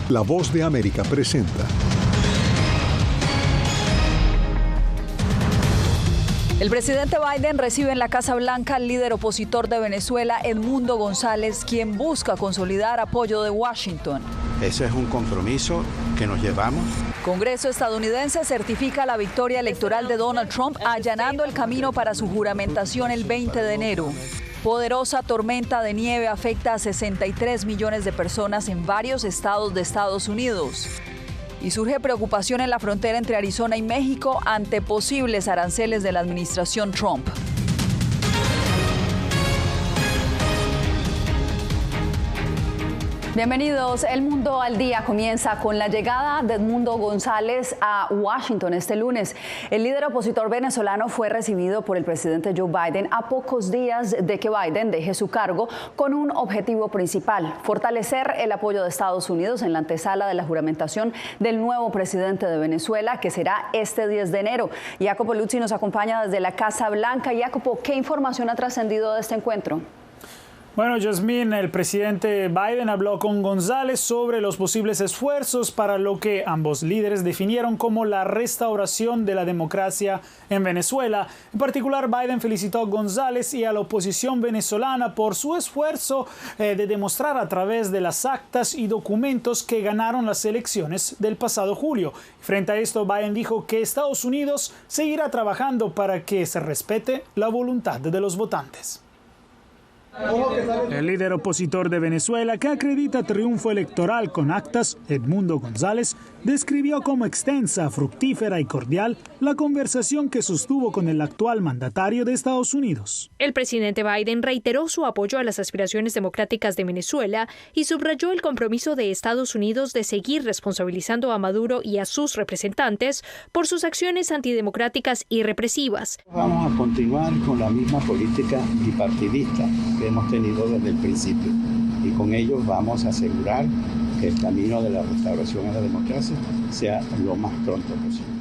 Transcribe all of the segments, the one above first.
La Voz de América presenta. El presidente Biden recibe en la Casa Blanca al líder opositor de Venezuela, Edmundo González, quien busca consolidar apoyo de Washington. Ese es un compromiso que nos llevamos. Congreso estadounidense certifica la victoria electoral de Donald Trump, allanando el camino para su juramentación el 20 de enero. Poderosa tormenta de nieve afecta a 63 millones de personas en varios estados de Estados Unidos. Y surge preocupación en la frontera entre Arizona y México ante posibles aranceles de la administración Trump. Bienvenidos. El Mundo al Día comienza con la llegada de Edmundo González a Washington este lunes. El líder opositor venezolano fue recibido por el presidente Joe Biden a pocos días de que Biden deje su cargo con un objetivo principal: fortalecer el apoyo de Estados Unidos en la antesala de la juramentación del nuevo presidente de Venezuela, que será este 10 de enero. Jacopo Luzzi nos acompaña desde la Casa Blanca. Jacopo, ¿qué información ha trascendido de este encuentro? Bueno, Yasmín, el presidente Biden habló con González sobre los posibles esfuerzos para lo que ambos líderes definieron como la restauración de la democracia en Venezuela. En particular, Biden felicitó a González y a la oposición venezolana por su esfuerzo de demostrar a través de las actas y documentos que ganaron las elecciones del pasado julio. Frente a esto, Biden dijo que Estados Unidos seguirá trabajando para que se respete la voluntad de los votantes. El líder opositor de Venezuela, que acredita triunfo electoral con actas, Edmundo González, describió como extensa, fructífera y cordial la conversación que sostuvo con el actual mandatario de Estados Unidos. El presidente Biden reiteró su apoyo a las aspiraciones democráticas de Venezuela y subrayó el compromiso de Estados Unidos de seguir responsabilizando a Maduro y a sus representantes por sus acciones antidemocráticas y represivas. Vamos a continuar con la misma política bipartidista que hemos tenido desde el principio, y con ellos vamos a asegurar que el camino de la restauración a la democracia sea lo más pronto posible.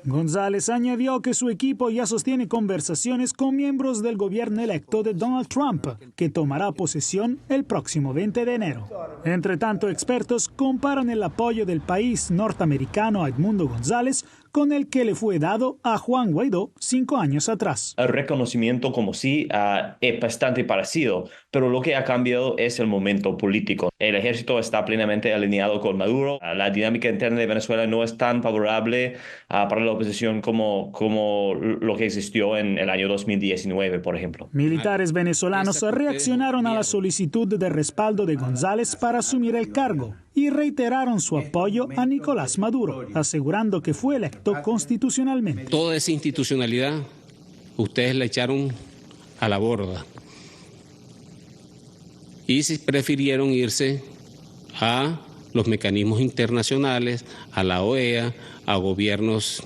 González añadió que su equipo ya sostiene conversaciones con miembros del gobierno electo de Donald Trump, que tomará posesión el próximo 20 de enero. Entre tanto, expertos comparan el apoyo del país norteamericano a Edmundo González con el que le fue dado a Juan Guaidó 5 años atrás. El reconocimiento como sí es bastante parecido, pero lo que ha cambiado es el momento político. El ejército está plenamente alineado con Maduro. La dinámica interna de Venezuela no es tan favorable para la oposición como lo que existió en el año 2019, por ejemplo. Militares venezolanos reaccionaron a la solicitud de respaldo de González para asumir el cargo y reiteraron su apoyo a Nicolás Maduro, asegurando que fue electo constitucionalmente. Toda esa institucionalidad ustedes la echaron a la borda y prefirieron irse a los mecanismos internacionales, a la OEA, a gobiernos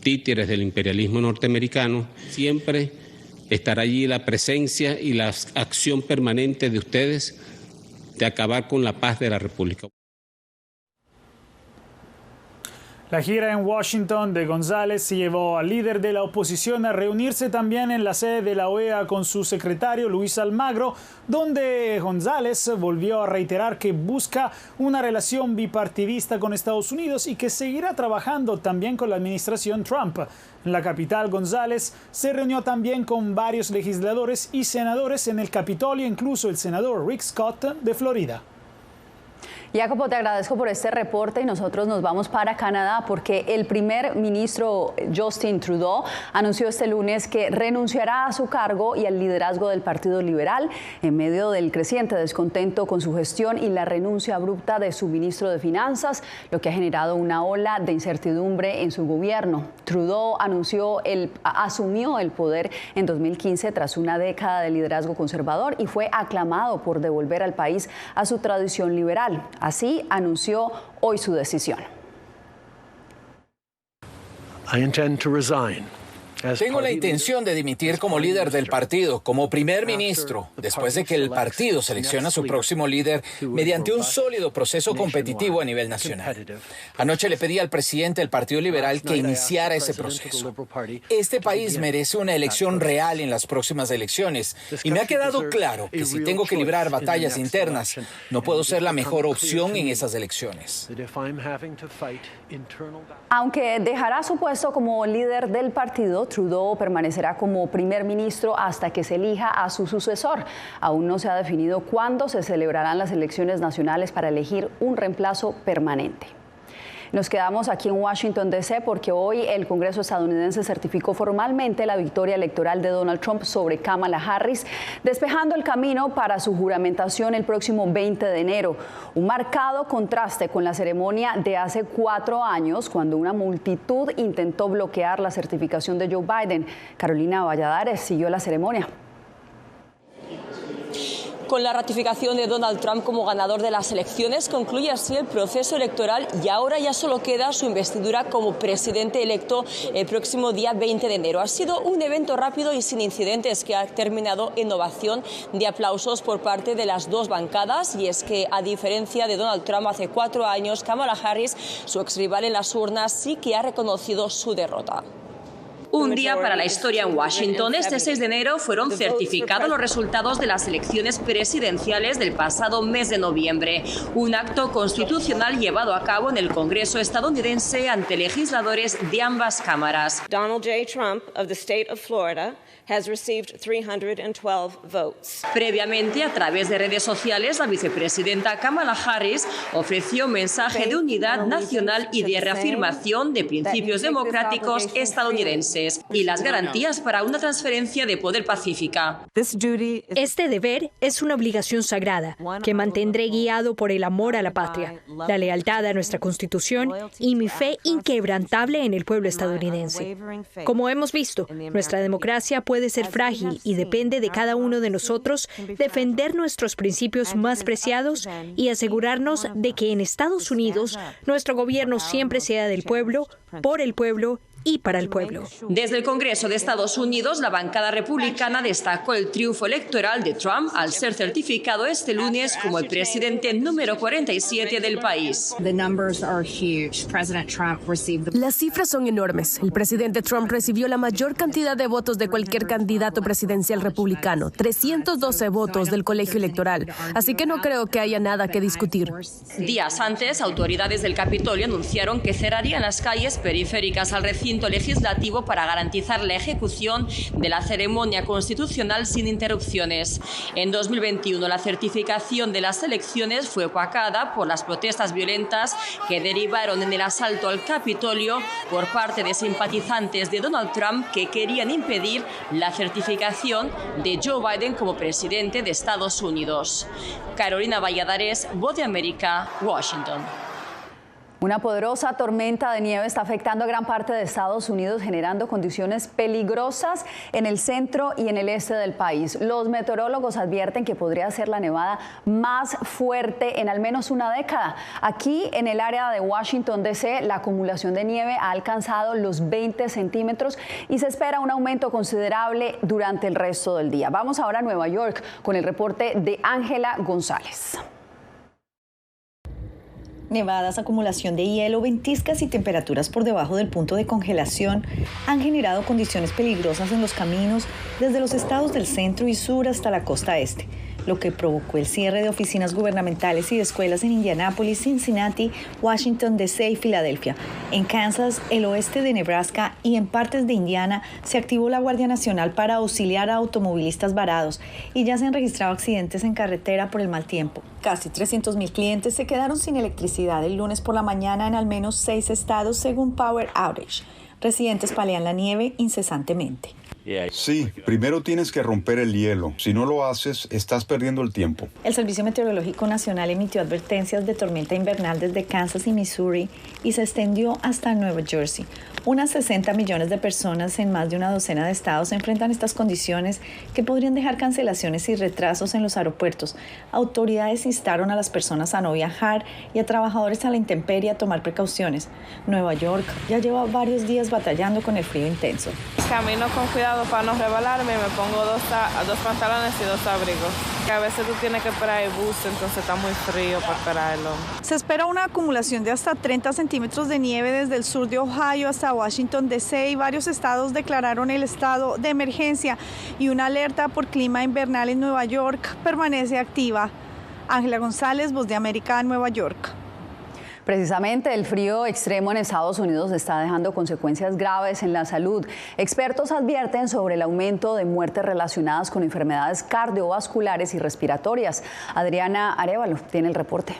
títeres del imperialismo norteamericano. Siempre estará allí la presencia y la acción permanente de ustedes de acabar con la paz de la República. La gira en Washington de González llevó al líder de la oposición a reunirse también en la sede de la OEA con su secretario Luis Almagro, donde González volvió a reiterar que busca una relación bipartidista con Estados Unidos y que seguirá trabajando también con la administración Trump. En la capital, González se reunió también con varios legisladores y senadores en el Capitolio, incluso el senador Rick Scott de Florida. Jacopo, te agradezco por este reporte y nosotros nos vamos para Canadá porque el primer ministro Justin Trudeau anunció este lunes que renunciará a su cargo y al liderazgo del Partido Liberal en medio del creciente descontento con su gestión y la renuncia abrupta de su ministro de Finanzas, lo que ha generado una ola de incertidumbre en su gobierno. Trudeau asumió el poder en 2015 tras una década de liderazgo conservador y fue aclamado por devolver al país a su tradición liberal. Así anunció hoy su decisión. I intend to resign Tengo la intención de dimitir como líder del partido, como primer ministro, después de que el partido selecciona a su próximo líder mediante un sólido proceso competitivo a nivel nacional. Anoche le pedí al presidente del Partido Liberal que iniciara ese proceso. Este país merece una elección real en las próximas elecciones y me ha quedado claro que si tengo que librar batallas internas, no puedo ser la mejor opción en esas elecciones. Aunque dejará su puesto como líder del partido, Trudeau permanecerá como primer ministro hasta que se elija a su sucesor. Aún no se ha definido cuándo se celebrarán las elecciones nacionales para elegir un reemplazo permanente. Nos quedamos aquí en Washington, D.C. porque hoy el Congreso estadounidense certificó formalmente la victoria electoral de Donald Trump sobre Kamala Harris, despejando el camino para su juramentación el próximo 20 de enero. Un marcado contraste con la ceremonia de hace 4 años, cuando una multitud intentó bloquear la certificación de Joe Biden. Carolina Valladares siguió la ceremonia. Con la ratificación de Donald Trump como ganador de las elecciones, concluye así el proceso electoral y ahora ya solo queda su investidura como presidente electo el próximo día 20 de enero. Ha sido un evento rápido y sin incidentes que ha terminado en ovación de aplausos por parte de las dos bancadas, y es que, a diferencia de Donald Trump hace 4 años, Kamala Harris, su exrival en las urnas, sí que ha reconocido su derrota. Un día para la historia en Washington. Este 6 de enero fueron certificados los resultados de las elecciones presidenciales del pasado mes de noviembre. Un acto constitucional llevado a cabo en el Congreso estadounidense ante legisladores de ambas cámaras. Donald J. Trump of the state of Florida has received 312 votes. Previamente, a través de redes sociales, la vicepresidenta Kamala Harris ofreció un mensaje de unidad nacional y de reafirmación de principios democráticos estadounidenses y las garantías para una transferencia de poder pacífica. Este deber es una obligación sagrada que mantendré guiado por el amor a la patria, la lealtad a nuestra Constitución y mi fe inquebrantable en el pueblo estadounidense. Como hemos visto, nuestra democracia puede ser frágil y depende de cada uno de nosotros defender nuestros principios más preciados y asegurarnos de que en Estados Unidos nuestro gobierno siempre sea del pueblo, por el pueblo y para el pueblo. Desde el Congreso de Estados Unidos, la bancada republicana destacó el triunfo electoral de Trump al ser certificado este lunes como el presidente número 47 del país. Las cifras son enormes. El presidente Trump recibió la mayor cantidad de votos de cualquier candidato presidencial republicano, 312 votos del colegio electoral. Así que no creo que haya nada que discutir. Días antes, autoridades del Capitolio anunciaron que cerrarían las calles periféricas al recinto legislativo para garantizar la ejecución de la ceremonia constitucional sin interrupciones. En 2021, la certificación de las elecciones fue opacada por las protestas violentas que derivaron en el asalto al Capitolio por parte de simpatizantes de Donald Trump que querían impedir la certificación de Joe Biden como presidente de Estados Unidos. Carolina Valladares, Voz de América, Washington. Una poderosa tormenta de nieve está afectando a gran parte de Estados Unidos, generando condiciones peligrosas en el centro y en el este del país. Los meteorólogos advierten que podría ser la nevada más fuerte en al menos una década. Aquí, en el área de Washington, D.C., la acumulación de nieve ha alcanzado los 20 centímetros y se espera un aumento considerable durante el resto del día. Vamos ahora a Nueva York con el reporte de Ángela González. Nevadas, acumulación de hielo, ventiscas y temperaturas por debajo del punto de congelación han generado condiciones peligrosas en los caminos desde los estados del centro y sur hasta la costa este, lo que provocó el cierre de oficinas gubernamentales y de escuelas en Indianápolis, Cincinnati, Washington, D.C. y Filadelfia. En Kansas, el oeste de Nebraska y en partes de Indiana se activó la Guardia Nacional para auxiliar a automovilistas varados y ya se han registrado accidentes en carretera por el mal tiempo. Casi 300,000 clientes se quedaron sin electricidad el lunes por la mañana en al menos 6 estados, según Power Outage. Residentes palean la nieve incesantemente. Sí, primero tienes que romper el hielo. Si no lo haces, estás perdiendo el tiempo. El Servicio Meteorológico Nacional emitió advertencias de tormenta invernal desde Kansas y Missouri y se extendió hasta Nueva Jersey. Unas 60 millones de personas en más de una docena de estados enfrentan estas condiciones que podrían dejar cancelaciones y retrasos en los aeropuertos. Autoridades instaron a las personas a no viajar y a trabajadores a la intemperie a tomar precauciones. Nueva York ya lleva varios días batallando con el frío intenso. Camino con cuidado para no rebalarme y me pongo dos pantalones y 2 abrigos. Que a veces tú tienes que esperar el bus, entonces está muy frío para esperarlo. Se espera una acumulación de hasta 30 centímetros de nieve desde el sur de Ohio hasta Washington, D.C. y varios estados declararon el estado de emergencia y una alerta por clima invernal en Nueva York permanece activa. Ángela González, Voz de América, en Nueva York. Precisamente el frío extremo en Estados Unidos está dejando consecuencias graves en la salud. Expertos advierten sobre el aumento de muertes relacionadas con enfermedades cardiovasculares y respiratorias. Adriana Arévalo tiene el reporte.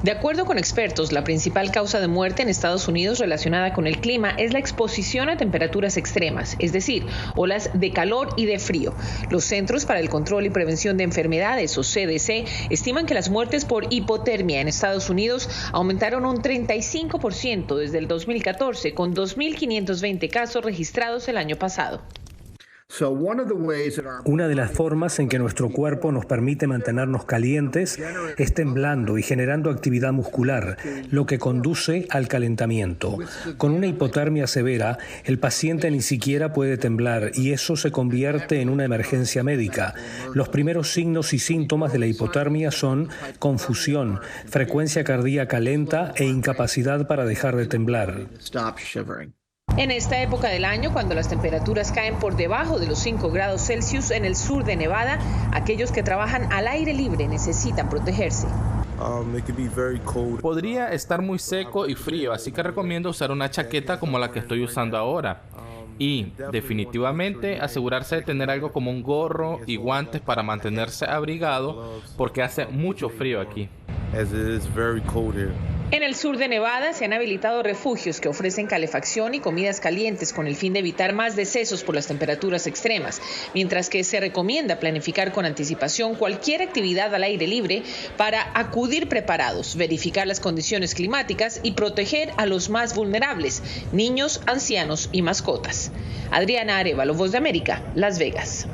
De acuerdo con expertos, la principal causa de muerte en Estados Unidos relacionada con el clima es la exposición a temperaturas extremas, es decir, olas de calor y de frío. Los Centros para el Control y Prevención de Enfermedades, o CDC, estiman que las muertes por hipotermia en Estados Unidos aumentaron un 35% desde el 2014, con 2.520 casos registrados el año pasado. Una de las formas en que nuestro cuerpo nos permite mantenernos calientes es temblando y generando actividad muscular, lo que conduce al calentamiento. Con una hipotermia severa, el paciente ni siquiera puede temblar y eso se convierte en una emergencia médica. Los primeros signos y síntomas de la hipotermia son confusión, frecuencia cardíaca lenta e incapacidad para dejar de temblar. En esta época del año, cuando las temperaturas caen por debajo de los 5 grados Celsius en el sur de Nevada, aquellos que trabajan al aire libre necesitan protegerse. Podría estar muy seco y frío, así que recomiendo usar una chaqueta como la que estoy usando ahora. Y, definitivamente, asegurarse de tener algo como un gorro y guantes para mantenerse abrigado, porque hace mucho frío aquí. En el sur de Nevada se han habilitado refugios que ofrecen calefacción y comidas calientes con el fin de evitar más decesos por las temperaturas extremas, mientras que se recomienda planificar con anticipación cualquier actividad al aire libre para acudir preparados, verificar las condiciones climáticas y proteger a los más vulnerables, niños, ancianos y mascotas. Adriana Arévalo, Voz de América, Las Vegas.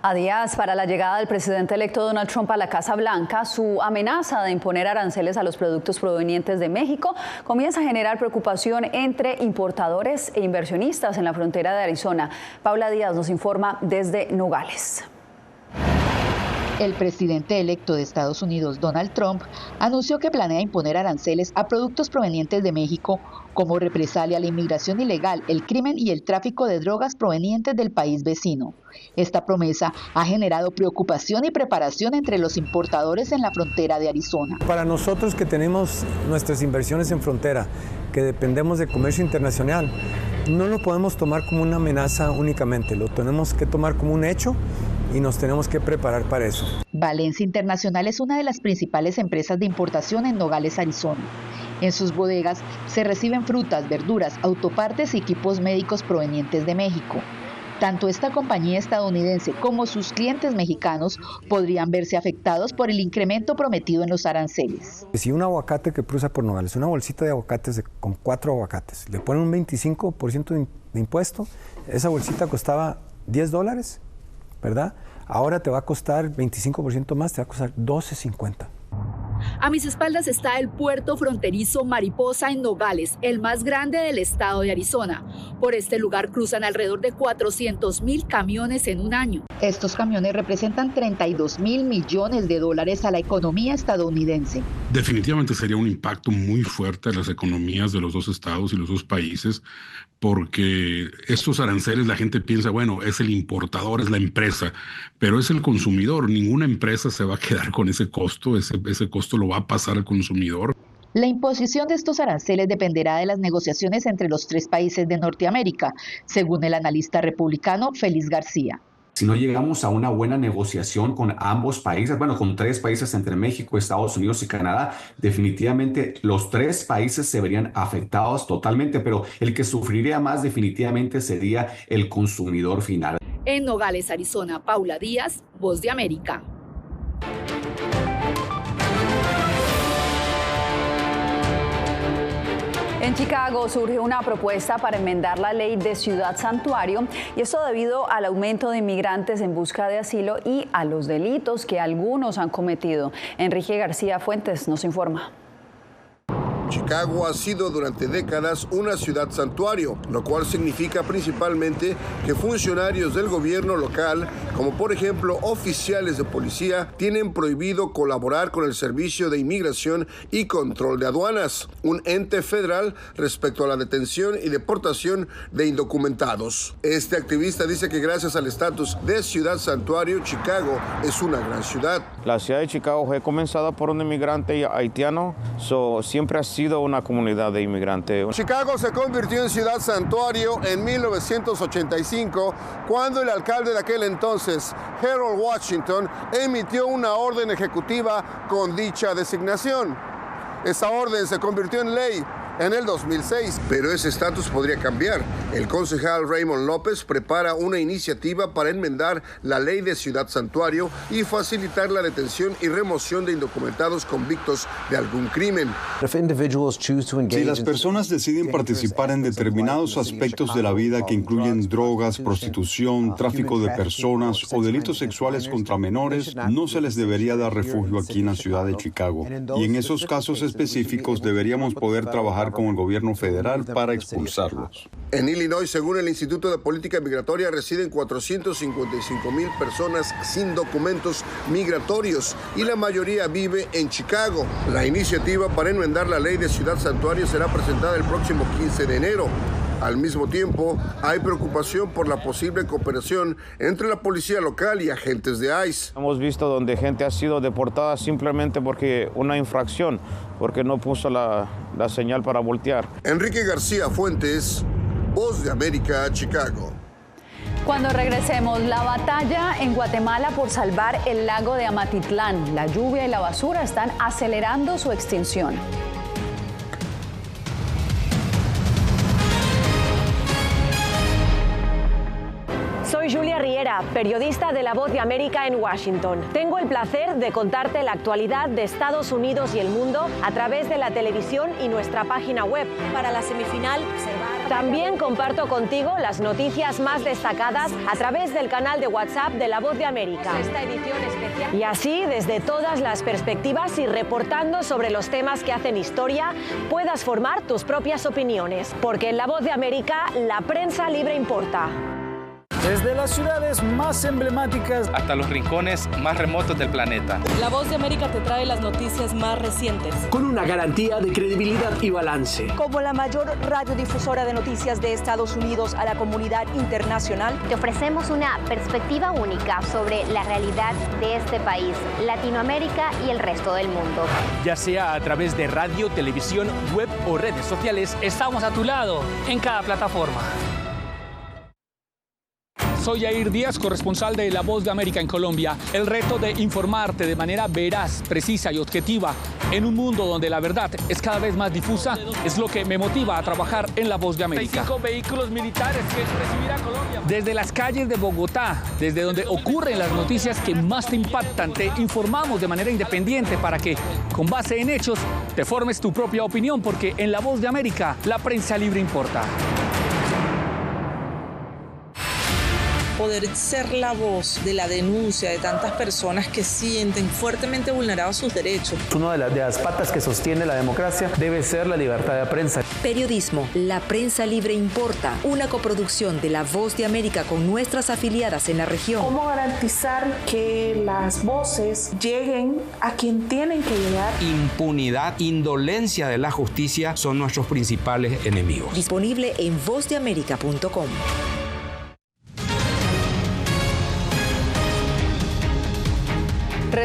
A días para la llegada del presidente electo Donald Trump a la Casa Blanca, su amenaza de imponer aranceles a los productos provenientes de México comienza a generar preocupación entre importadores e inversionistas en la frontera de Arizona. Paula Díaz nos informa desde Nogales. El presidente electo de Estados Unidos, Donald Trump, anunció que planea imponer aranceles a productos provenientes de México como represalia a la inmigración ilegal, el crimen y el tráfico de drogas provenientes del país vecino. Esta promesa ha generado preocupación y preparación entre los importadores en la frontera de Arizona. Para nosotros que tenemos nuestras inversiones en frontera, que dependemos de comercio internacional, no lo podemos tomar como una amenaza únicamente, lo tenemos que tomar como un hecho y nos tenemos que preparar para eso. Valencia Internacional es una de las principales empresas de importación en Nogales, Arizona. En sus bodegas se reciben frutas, verduras, autopartes y equipos médicos provenientes de México. Tanto esta compañía estadounidense como sus clientes mexicanos podrían verse afectados por el incremento prometido en los aranceles. Si un aguacate que cruza por Nogales, una bolsita de aguacates con 4 aguacates, le ponen un 25% de impuesto, esa bolsita costaba $10, ¿verdad? Ahora te va a costar 25% más, te va a costar $12.50. A mis espaldas está el puerto fronterizo Mariposa en Nogales, el más grande del estado de Arizona. Por este lugar cruzan alrededor de 400,000 camiones en un año. Estos camiones representan $32,000 millones a la economía estadounidense. Definitivamente sería un impacto muy fuerte a las economías de los dos estados y los dos países, porque estos aranceles la gente piensa, bueno, es el importador, es la empresa, pero es el consumidor. Ninguna empresa se va a quedar con ese costo, ese costo lo va a pasar al consumidor. La imposición de estos aranceles dependerá de las negociaciones entre los 3 países de Norteamérica, según el analista republicano Félix García. Si no llegamos a una buena negociación con ambos países, bueno, con 3 países entre México, Estados Unidos y Canadá, definitivamente los 3 países se verían afectados totalmente, pero el que sufriría más definitivamente sería el consumidor final. En Nogales, Arizona, Paula Díaz, Voz de América. En Chicago surge una propuesta para enmendar la ley de Ciudad Santuario, y esto debido al aumento de inmigrantes en busca de asilo y a los delitos que algunos han cometido. Enrique García Fuentes nos informa. Chicago ha sido durante décadas una ciudad santuario, lo cual significa principalmente que funcionarios del gobierno local, como por ejemplo oficiales de policía, tienen prohibido colaborar con el Servicio de Inmigración y Control de Aduanas, un ente federal respecto a la detención y deportación de indocumentados. Este activista dice que gracias al estatus de ciudad santuario, Chicago es una gran ciudad. La ciudad de Chicago fue comenzada por un inmigrante haitiano, siempre ha sido una comunidad de inmigrantes. Chicago se convirtió en ciudad santuario en 1985, cuando el alcalde de aquel entonces, Harold Washington, emitió una orden ejecutiva con dicha designación. Esa orden se convirtió en ley en el 2006, pero ese estatus podría cambiar. El concejal Raymond López prepara una iniciativa para enmendar la ley de Ciudad Santuario y facilitar la detención y remoción de indocumentados convictos de algún crimen. Si las personas deciden participar en determinados aspectos de la vida que incluyen drogas, prostitución, tráfico de personas o delitos sexuales contra menores, no se les debería dar refugio aquí en la ciudad de Chicago. Y en esos casos específicos deberíamos poder trabajar con el gobierno federal para expulsarlos. En Illinois, según el Instituto de Política Migratoria, residen 455,000 personas sin documentos migratorios y la mayoría vive en Chicago. La iniciativa para enmendar la ley de Ciudad Santuario será presentada el próximo 15 de enero. Al mismo tiempo, hay preocupación por la posible cooperación entre la policía local y agentes de ICE. Hemos visto donde gente ha sido deportada simplemente porque una infracción, porque no puso la señal para voltear. Enrique García Fuentes, Voz de América, Chicago. Cuando regresemos, la batalla en Guatemala por salvar el lago de Amatitlán. La lluvia y la basura están acelerando su extinción. Soy Julia Riera, periodista de La Voz de América en Washington. Tengo el placer de contarte la actualidad de Estados Unidos y el mundo a través de la televisión y nuestra página web. Para la semifinal, también comparto contigo las noticias más destacadas a través del canal de WhatsApp de La Voz de América. Esta edición especial. Y así, desde todas las perspectivas y reportando sobre los temas que hacen historia, puedas formar tus propias opiniones. Porque en La Voz de América, la prensa libre importa. Desde las ciudades más emblemáticas hasta los rincones más remotos del planeta. La Voz de América te trae las noticias más recientes. Con una garantía de credibilidad y balance. Como la mayor radiodifusora de noticias de Estados Unidos a la comunidad internacional, te ofrecemos una perspectiva única sobre la realidad de este país, Latinoamérica y el resto del mundo. Ya sea a través de radio, televisión, web o redes sociales, estamos a tu lado en cada plataforma. Soy Yair Díaz, corresponsal de La Voz de América en Colombia. El reto de informarte de manera veraz, precisa y objetiva en un mundo donde la verdad es cada vez más difusa es lo que me motiva a trabajar en La Voz de América. 5 vehículos militares que recibirá Colombia. Desde las calles de Bogotá, desde donde ocurren las noticias que más te impactan, te informamos de manera independiente para que, con base en hechos, te formes tu propia opinión, porque en La Voz de América, la prensa libre importa. Poder ser la voz de la denuncia de tantas personas que sienten fuertemente vulnerados sus derechos. Una de las patas que sostiene la democracia debe ser la libertad de prensa. Periodismo, la prensa libre importa. Una coproducción de La Voz de América con nuestras afiliadas en la región. ¿Cómo garantizar que las voces lleguen a quien tienen que llegar? Impunidad, indolencia de la justicia son nuestros principales enemigos. Disponible en vozdeamerica.com.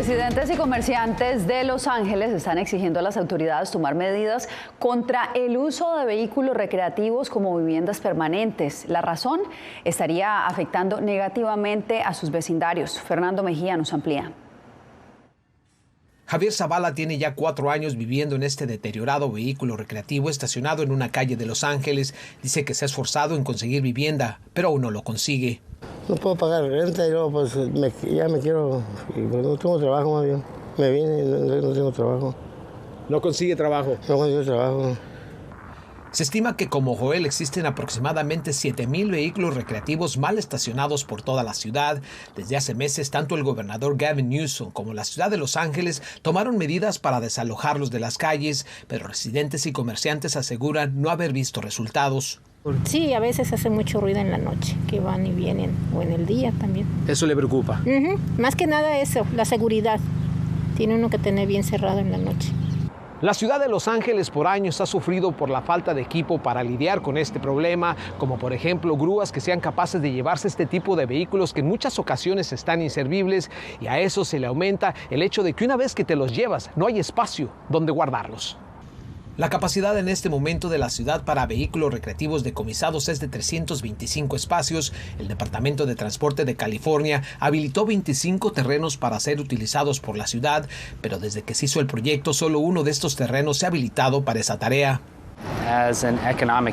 Residentes y comerciantes de Los Ángeles están exigiendo a las autoridades tomar medidas contra el uso de vehículos recreativos como viviendas permanentes. La razón estaría afectando negativamente a sus vecindarios. Fernando Mejía nos amplía. Javier Zavala tiene ya 4 años viviendo en este deteriorado vehículo recreativo estacionado en una calle de Los Ángeles. Dice que se ha esforzado en conseguir vivienda, pero aún no lo consigue. No puedo pagar renta y luego pues ya me quiero, no tengo trabajo más bien. Me vine y no tengo trabajo. ¿No consigue trabajo? No consigo trabajo. Se estima que como Joel existen aproximadamente 7,000 vehículos recreativos mal estacionados por toda la ciudad. Desde hace meses, tanto el gobernador Gavin Newsom como la ciudad de Los Ángeles tomaron medidas para desalojarlos de las calles, pero residentes y comerciantes aseguran no haber visto resultados. Sí, a veces hace mucho ruido en la noche, que van y vienen, o en el día también. ¿Eso le preocupa? Más que nada eso, la seguridad. Tiene uno que tener bien cerrado en la noche. La ciudad de Los Ángeles por años ha sufrido por la falta de equipo para lidiar con este problema, como por ejemplo grúas que sean capaces de llevarse este tipo de vehículos que en muchas ocasiones están inservibles, y a eso se le aumenta el hecho de que una vez que te los llevas no hay espacio donde guardarlos. La capacidad en este momento de la ciudad para vehículos recreativos decomisados es de 325 espacios. El Departamento de Transporte de California habilitó 25 terrenos para ser utilizados por la ciudad, pero desde que se hizo el proyecto, solo uno de estos terrenos se ha habilitado para esa tarea.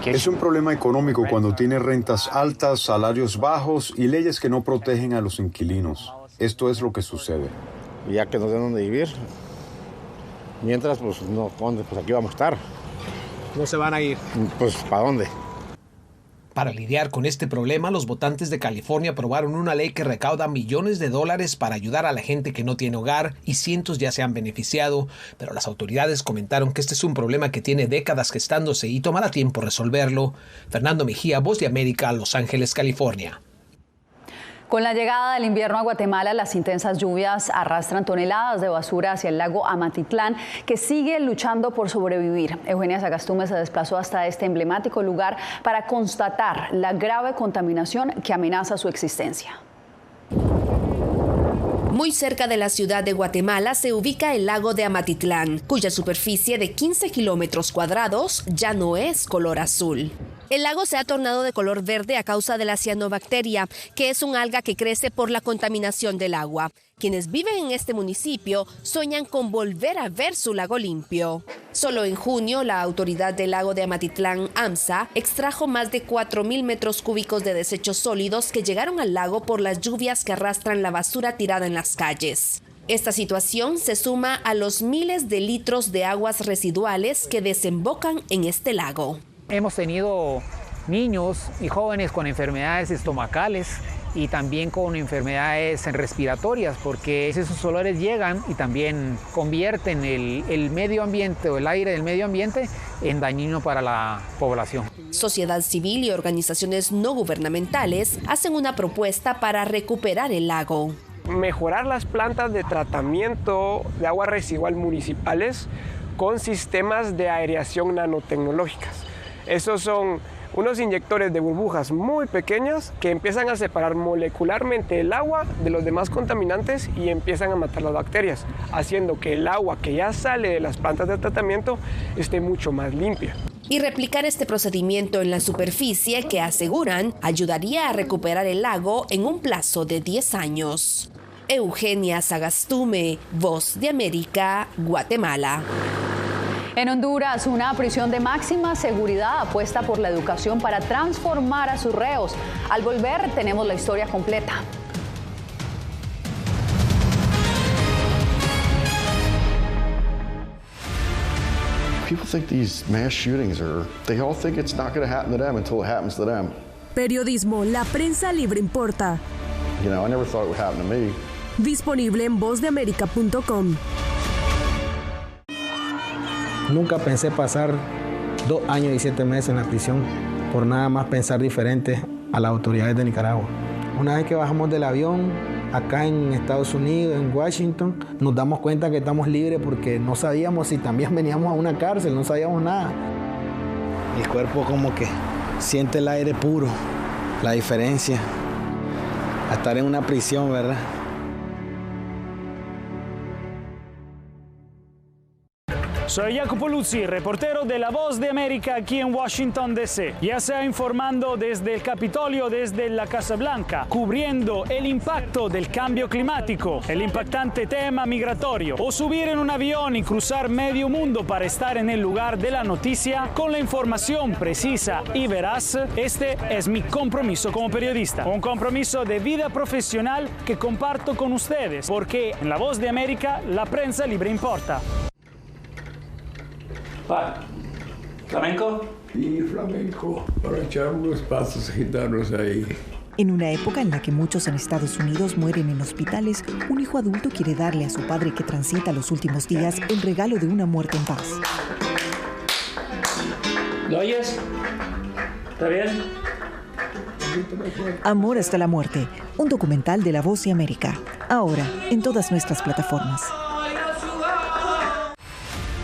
Es un problema económico cuando tiene rentas altas, salarios bajos y leyes que no protegen a los inquilinos. Esto es lo que sucede. Ya que no sé dónde vivir. Mientras, pues, no, ¿dónde? Pues aquí vamos a estar. ¿No se van a ir? Pues, ¿para dónde? Para lidiar con este problema, los votantes de California aprobaron una ley que recauda millones de dólares para ayudar a la gente que no tiene hogar, y cientos ya se han beneficiado, pero las autoridades comentaron que este es un problema que tiene décadas gestándose y tomará tiempo resolverlo. Fernando Mejía, Voz de América, Los Ángeles, California. Con la llegada del invierno a Guatemala, las intensas lluvias arrastran toneladas de basura hacia el lago Amatitlán, que sigue luchando por sobrevivir. Eugenia Sagastume se desplazó hasta este emblemático lugar para constatar la grave contaminación que amenaza su existencia. Muy cerca de la ciudad de Guatemala se ubica el lago de Amatitlán, cuya superficie de 15 kilómetros cuadrados ya no es color azul. El lago se ha tornado de color verde a causa de la cianobacteria, que es un alga que crece por la contaminación del agua. Quienes viven en este municipio sueñan con volver a ver su lago limpio. Solo en junio, la autoridad del lago de Amatitlán, AMSA, extrajo más de 4,000 metros cúbicos de desechos sólidos que llegaron al lago por las lluvias que arrastran la basura tirada en las calles. Esta situación se suma a los miles de litros de aguas residuales que desembocan en este lago. Hemos tenido niños y jóvenes con enfermedades estomacales y también con enfermedades respiratorias, porque esos olores llegan y también convierten el medio ambiente o el aire del medio ambiente en dañino para la población. Sociedad civil y organizaciones no gubernamentales hacen una propuesta para recuperar el lago. Mejorar las plantas de tratamiento de agua residual municipales con sistemas de aireación nanotecnológicas. Esos son unos inyectores de burbujas muy pequeñas que empiezan a separar molecularmente el agua de los demás contaminantes y empiezan a matar las bacterias, haciendo que el agua que ya sale de las plantas de tratamiento esté mucho más limpia. Y replicar este procedimiento en la superficie que aseguran ayudaría a recuperar el lago en un plazo de 10 años. Eugenia Sagastume, Voz de América, Guatemala. En Honduras, una prisión de máxima seguridad apuesta por la educación para transformar a sus reos. Al volver, tenemos la historia completa. People think these mass shootings they all think it's not going to happen to them until it happens to them. Periodismo, la prensa libre importa. You know, I never thought it would happen to me. Disponible en vozdeamerica.com. Nunca pensé pasar 2 años y 7 meses en la prisión por nada más pensar diferente a las autoridades de Nicaragua. Una vez que bajamos del avión, acá en Estados Unidos, en Washington, nos damos cuenta que estamos libres porque no sabíamos si también veníamos a una cárcel, no sabíamos nada. El cuerpo como que siente el aire puro, la diferencia a estar en una prisión, ¿verdad? Soy Jacopo Luzzi, reportero de La Voz de América aquí en Washington, D.C. Ya sea informando desde el Capitolio, desde la Casa Blanca, cubriendo el impacto del cambio climático, el impactante tema migratorio, o subir en un avión y cruzar medio mundo para estar en el lugar de la noticia con la información precisa y veraz, este es mi compromiso como periodista. Un compromiso de vida profesional que comparto con ustedes, porque en La Voz de América la prensa libre importa. ¿Flamenco? Sí, flamenco, para echar unos pasos gitanos ahí. En una época en la que muchos en Estados Unidos mueren en hospitales, un hijo adulto quiere darle a su padre que transita los últimos días el regalo de una muerte en paz. ¿Lo oyes? ¿Está bien? Amor hasta la muerte, un documental de La Voz de América. Ahora, en todas nuestras plataformas.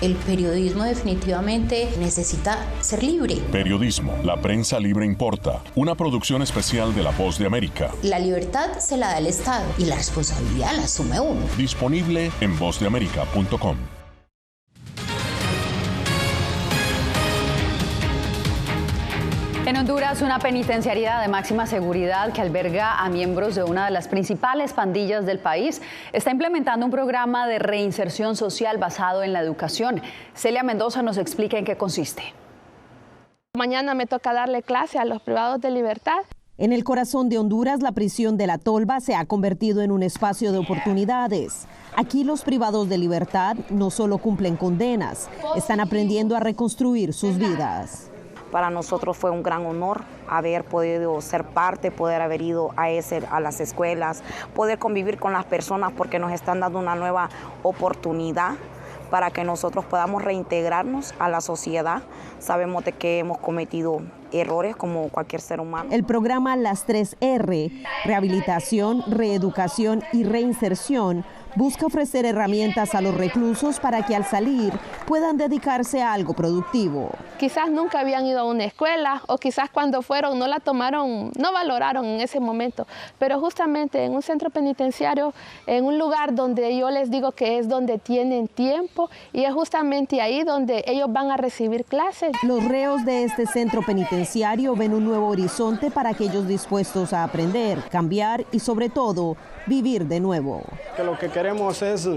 El periodismo definitivamente necesita ser libre. Periodismo, la prensa libre importa. Una producción especial de La Voz de América. La libertad se la da el Estado y la responsabilidad la asume uno. Disponible en vozdeamerica.com. En Honduras, una penitenciaría de máxima seguridad que alberga a miembros de una de las principales pandillas del país está implementando un programa de reinserción social basado en la educación. Celia Mendoza nos explica en qué consiste. Mañana me toca darle clase a los privados de libertad. En el corazón de Honduras, la prisión de La Tolva se ha convertido en un espacio de oportunidades. Aquí los privados de libertad no solo cumplen condenas, están aprendiendo a reconstruir sus vidas. Para nosotros fue un gran honor haber podido ser parte, poder haber ido a las escuelas, poder convivir con las personas porque nos están dando una nueva oportunidad para que nosotros podamos reintegrarnos a la sociedad. Sabemos de que hemos cometido errores como cualquier ser humano. El programa Las 3R, rehabilitación, reeducación y reinserción, busca ofrecer herramientas a los reclusos para que al salir puedan dedicarse a algo productivo. Quizás nunca habían ido a una escuela o quizás cuando fueron no la tomaron, no valoraron en ese momento, pero justamente en un centro penitenciario, en un lugar donde yo les digo que es donde tienen tiempo y es justamente ahí donde ellos van a recibir clases. Los reos de este centro penitenciario ven un nuevo horizonte para aquellos dispuestos a aprender, cambiar y sobre todo vivir de nuevo. Lo que queremos es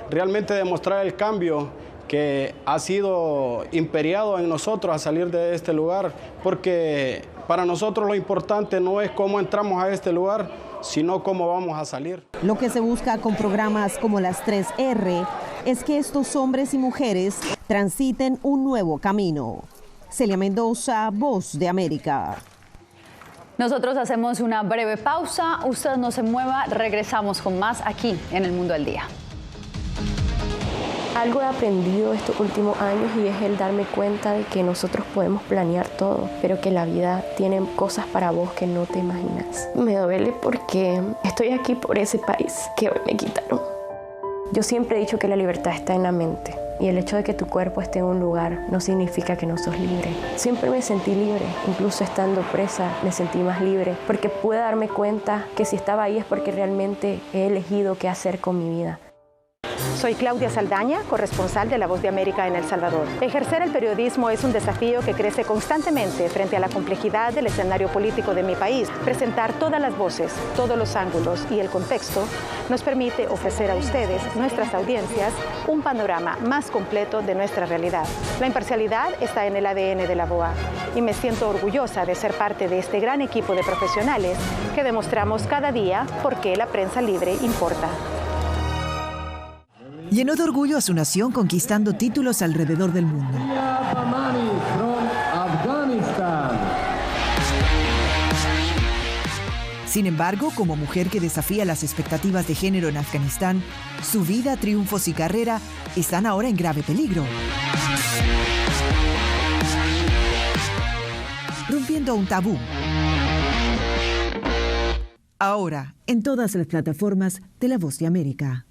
realmente demostrar el cambio que ha sido imperiado en nosotros a salir de este lugar, porque para nosotros lo importante no es cómo entramos a este lugar, sino cómo vamos a salir. Lo que se busca con programas como las 3R es que estos hombres y mujeres transiten un nuevo camino. Celia Mendoza, Voz de América. Nosotros hacemos una breve pausa, usted no se mueva, regresamos con más aquí en El Mundo al Día. Algo he aprendido estos últimos años y es el darme cuenta de que nosotros podemos planear todo, pero que la vida tiene cosas para vos que no te imaginas. Me duele porque estoy aquí por ese país que hoy me quitaron. Yo siempre he dicho que la libertad está en la mente. Y el hecho de que tu cuerpo esté en un lugar no significa que no sos libre. Siempre me sentí libre, incluso estando presa me sentí más libre, porque pude darme cuenta que si estaba ahí es porque realmente he elegido qué hacer con mi vida. Soy Claudia Saldaña, corresponsal de La Voz de América en El Salvador. Ejercer el periodismo es un desafío que crece constantemente frente a la complejidad del escenario político de mi país. Presentar todas las voces, todos los ángulos y el contexto nos permite ofrecer a ustedes, nuestras audiencias, un panorama más completo de nuestra realidad. La imparcialidad está en el ADN de la VOA y me siento orgullosa de ser parte de este gran equipo de profesionales que demostramos cada día por qué la prensa libre importa. Llenó de orgullo a su nación conquistando títulos alrededor del mundo. Sin embargo, como mujer que desafía las expectativas de género en Afganistán, su vida, triunfos y carrera están ahora en grave peligro. Rompiendo un tabú. Ahora, en todas las plataformas de La Voz de América.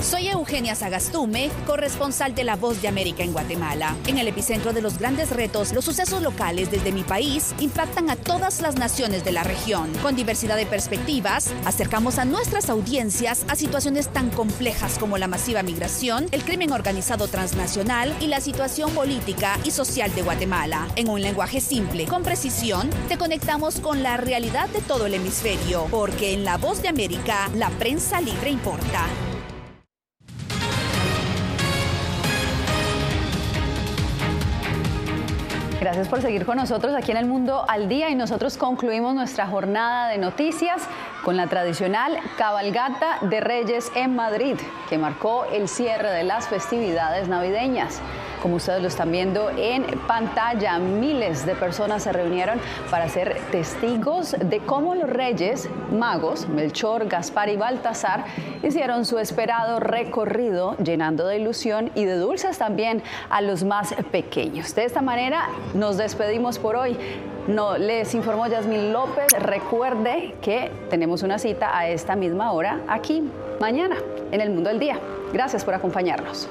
Soy Eugenia Sagastume, corresponsal de La Voz de América en Guatemala. En el epicentro de los grandes retos, los sucesos locales desde mi país impactan a todas las naciones de la región. Con diversidad de perspectivas, acercamos a nuestras audiencias a situaciones tan complejas como la masiva migración, el crimen organizado transnacional y la situación política y social de Guatemala. En un lenguaje simple, con precisión, te conectamos con la realidad de todo el hemisferio, porque en La Voz de América, la prensa libre importa. Gracias por seguir con nosotros aquí en El Mundo al Día y nosotros concluimos nuestra jornada de noticias con la tradicional cabalgata de Reyes en Madrid, que marcó el cierre de las festividades navideñas. Como ustedes lo están viendo en pantalla, miles de personas se reunieron para ser testigos de cómo los Reyes Magos, Melchor, Gaspar y Baltasar, hicieron su esperado recorrido, llenando de ilusión y de dulces también a los más pequeños. De esta manera nos despedimos por hoy. Les informó Yasmín López. Recuerde que tenemos una cita a esta misma hora aquí mañana en El Mundo al Día. Gracias por acompañarnos.